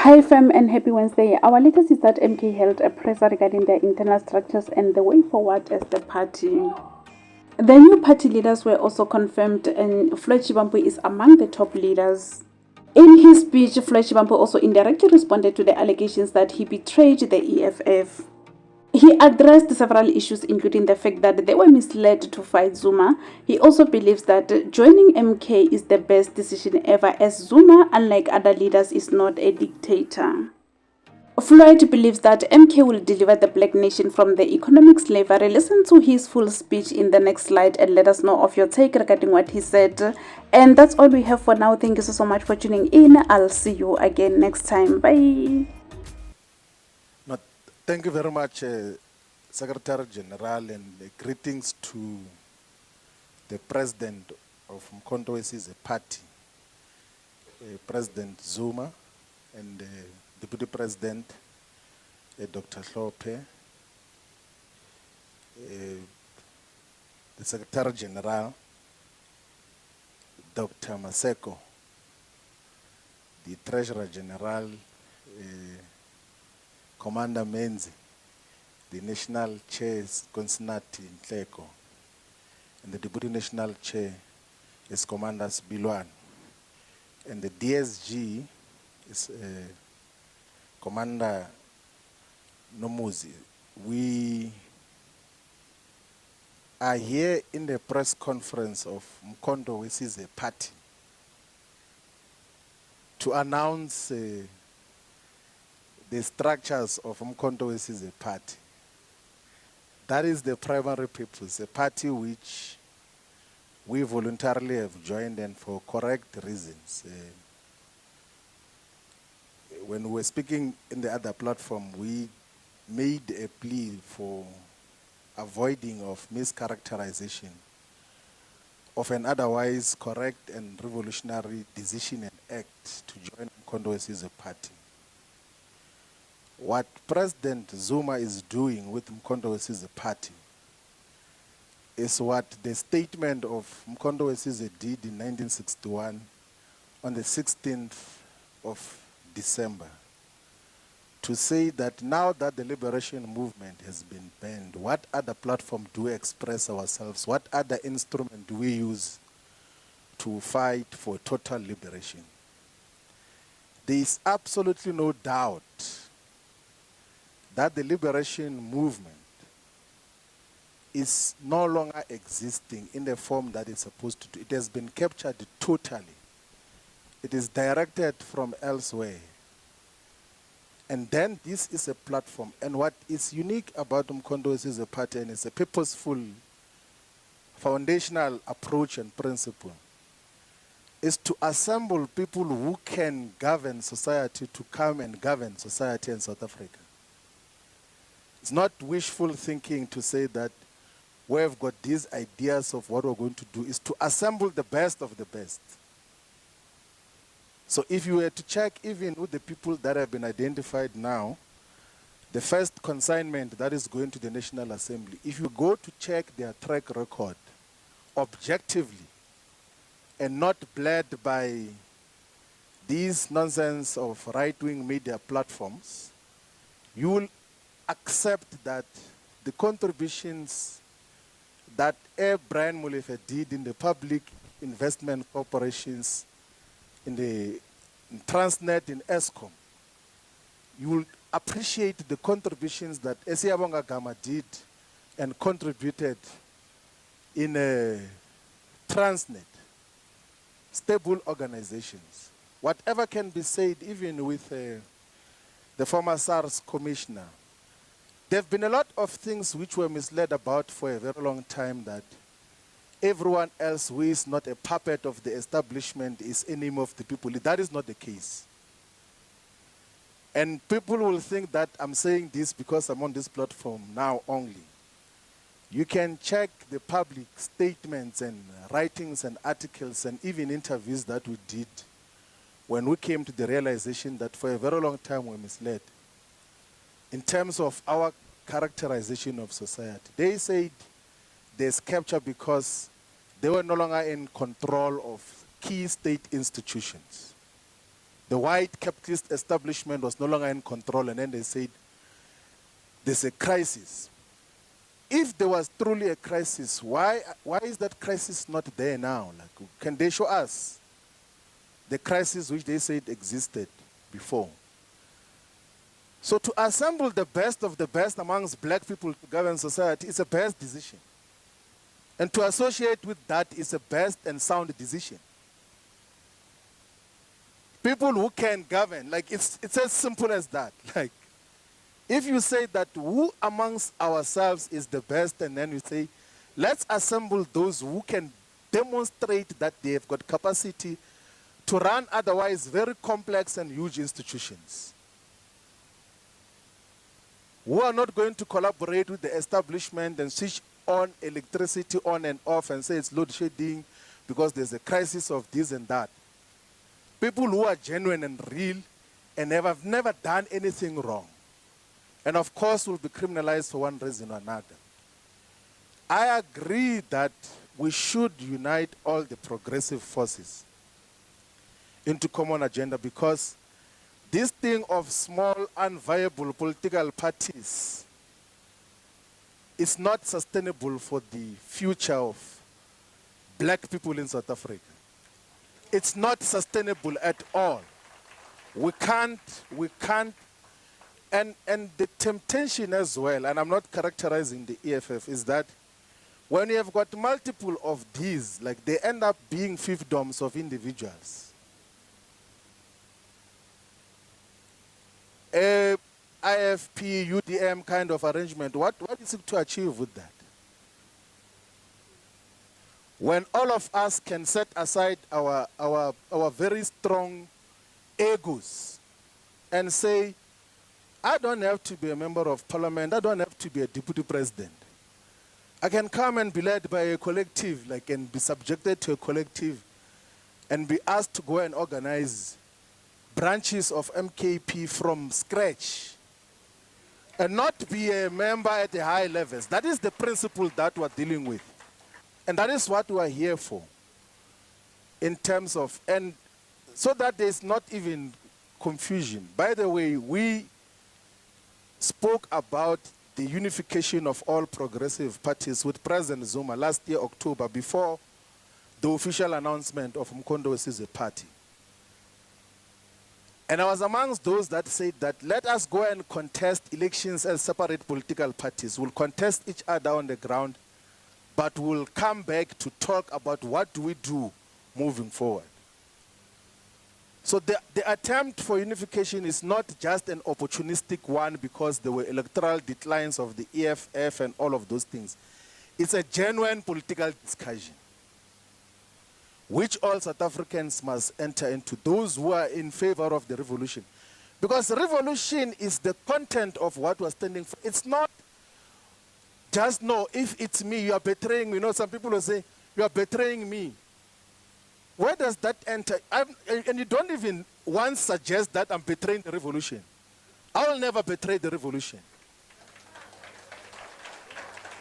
Hi fam and happy Wednesday. Our latest is that MK held a presser regarding their internal structures and the way forward as the party. The new party leaders were also confirmed and Floyd Shivambu is among the top leaders. In his speech, Floyd Shivambu also indirectly responded to the allegations that he betrayed the EFF. He addressed several issues, including the fact that they were misled to fight Zuma. He also believes that joining MK is the best decision ever, as Zuma, unlike other leaders, is not a dictator. Floyd believes that MK will deliver the black nation from the economic slavery. Listen to his full speech in the next slide and let us know of your take regarding what he said. And that's all we have for now. Thank you so much for tuning in. I'll see you again next time. Bye. No, thank you very much, Secretary General, and greetings to the President of Mkhontowe's party, President Zuma, and Deputy President Dr. Hlophe, the Secretary General, Dr. Maseko, the Treasurer General, Commander Menzi, the National Chair is Consinati Ntleko, and the Deputy National Chair is Commander Bilwan, and the DSG is Commander Nomuzi. We are here in the press conference of Mkhonto, which is a party, to announce the structures of Mkhonto, which is a party. That is the primary purpose, a party which we voluntarily have joined and for correct reasons. When we were speaking in the other platform, we made a plea for avoiding of mischaracterization of an otherwise correct and revolutionary decision and act to join Mkhonto as a party. What President Zuma is doing with Mkhonto as a party is what the statement of Mkhonto Wesize did in 1961 on the 16th of December, to say that now that the liberation movement has been banned, what other platform do we express ourselves? What other instrument do we use to fight for total liberation? There is absolutely no doubt that the liberation movement is no longer existing in the form that it's supposed to do. It has been captured totally. It is directed from elsewhere. And then this is a platform. And what is unique about Mkhonto is a party, and it's a purposeful, foundational approach and principle, is to assemble people who can govern society to come and govern society in South Africa. It's not wishful thinking to say that we've got these ideas of what we're going to do. Is to assemble the best of the best. So if you were to check even with the people that have been identified now, the first consignment that is going to the National Assembly, if you go to check their track record objectively and not bled by these nonsense of right-wing media platforms, you will accept that the contributions that Brian Molefe did in the public investment corporations, in Transnet, in ESCOM, you will appreciate the contributions that Esiabonga Gama did and contributed in Transnet, stable organizations. Whatever can be said, even with the former SARS commissioner, there have been a lot of things which were misled about for a very long time, that everyone else who is not a puppet of the establishment is enemy of the people. That is not the case. And people will think that I'm saying this because I'm on this platform now only. You can check the public statements and writings and articles and even interviews that we did when we came to the realization that for a very long time we're misled in terms of our characterization of society. They said there's capture because they were no longer in control of key state institutions. The white capitalist establishment was no longer in control, and then they said, there's a crisis. If there was truly a crisis, why is that crisis not there now? Like, can they show us the crisis which they said existed before? So to assemble the best of the best amongst black people to govern society is a best decision. And to associate with that is a best and sound decision. People who can govern, like it's as simple as that. Like, if you say that who amongst ourselves is the best, and then you say, let's assemble those who can demonstrate that they have got capacity to run otherwise very complex and huge institutions, who are not going to collaborate with the establishment and switch on electricity on and off and say it's load shedding because there's a crisis of this and that. People who are genuine and real and have never done anything wrong. And of course will be criminalized for one reason or another. I agree that we should unite all the progressive forces into common agenda, because this thing of small, unviable political parties is not sustainable for the future of black people in South Africa. It's not sustainable at all. We can't, and the temptation as well, and I'm not characterizing the EFF, is that when you have got multiple of these, like they end up being fiefdoms of individuals. A IFP, UDM kind of arrangement, what is it to achieve with that? When all of us can set aside our very strong egos and say, I don't have to be a member of parliament, I don't have to be a deputy president. I can come and be led by a collective, like, and be subjected to a collective and be asked to go and organize branches of MKP from scratch and not be a member at the high levels. That is the principle that we're dealing with. And that is what we're here for, in terms of, and so that there's not even confusion. By the way, we spoke about the unification of all progressive parties with President Zuma last year, October, before the official announcement of Mkondo as a party. And I was amongst those that said that let us go and contest elections as separate political parties. We'll contest each other on the ground, but we'll come back to talk about what do we do moving forward. So the attempt for unification is not just an opportunistic one because there were electoral declines of the EFF and all of those things. It's a genuine political discussion, which all South Africans must enter into, those who are in favor of the revolution. Because revolution is the content of what we're standing for. It's not just, no, if it's me, you are betraying me. You know, some people will say, you are betraying me. Where does that enter? And you don't even once suggest that I'm betraying the revolution. I will never betray the revolution.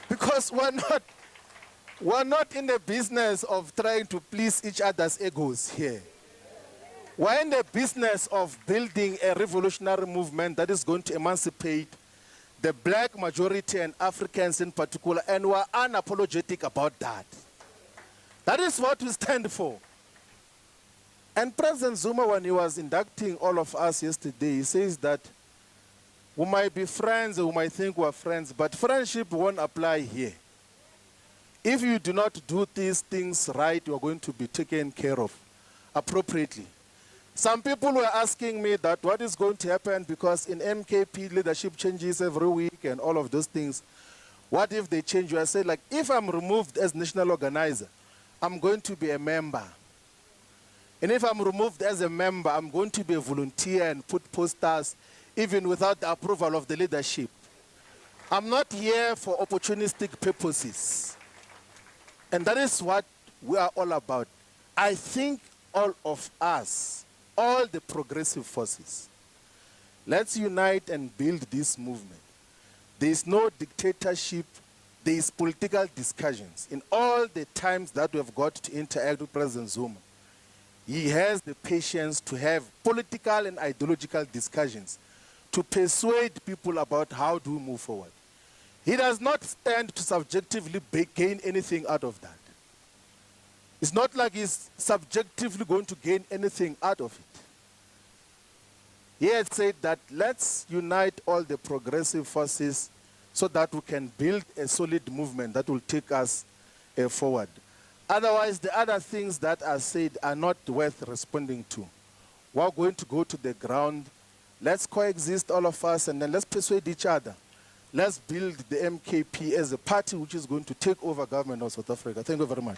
Because we're not in the business of trying to please each other's egos here. We're in the business of building a revolutionary movement that is going to emancipate the black majority and Africans in particular, and we're unapologetic about that. That is what we stand for. And President Zuma, when he was inducting all of us yesterday, he says that we might be friends, we might think we're friends, but friendship won't apply here. If you do not do these things right, you are going to be taken care of appropriately. Some people were asking me that what is going to happen, because in MKP leadership changes every week and all of those things. What if they change you? I said, like, if I'm removed as national organizer, I'm going to be a member. And if I'm removed as a member, I'm going to be a volunteer and put posters even without the approval of the leadership. I'm not here for opportunistic purposes. And that is what we are all about. I think all of us, all the progressive forces, let's unite and build this movement. There is no dictatorship. There is political discussions. In all the times that we have got to interact with President Zuma, he has the patience to have political and ideological discussions to persuade people about how to move forward. He does not stand to subjectively gain anything out of that. It's not like he's subjectively going to gain anything out of it. He had said that let's unite all the progressive forces so that we can build a solid movement that will take us forward. Otherwise, the other things that are said are not worth responding to. We're going to go to the ground. Let's coexist, all of us, and then let's persuade each other. Let's build the MKP as a party which is going to take over government of South Africa. Thank you very much.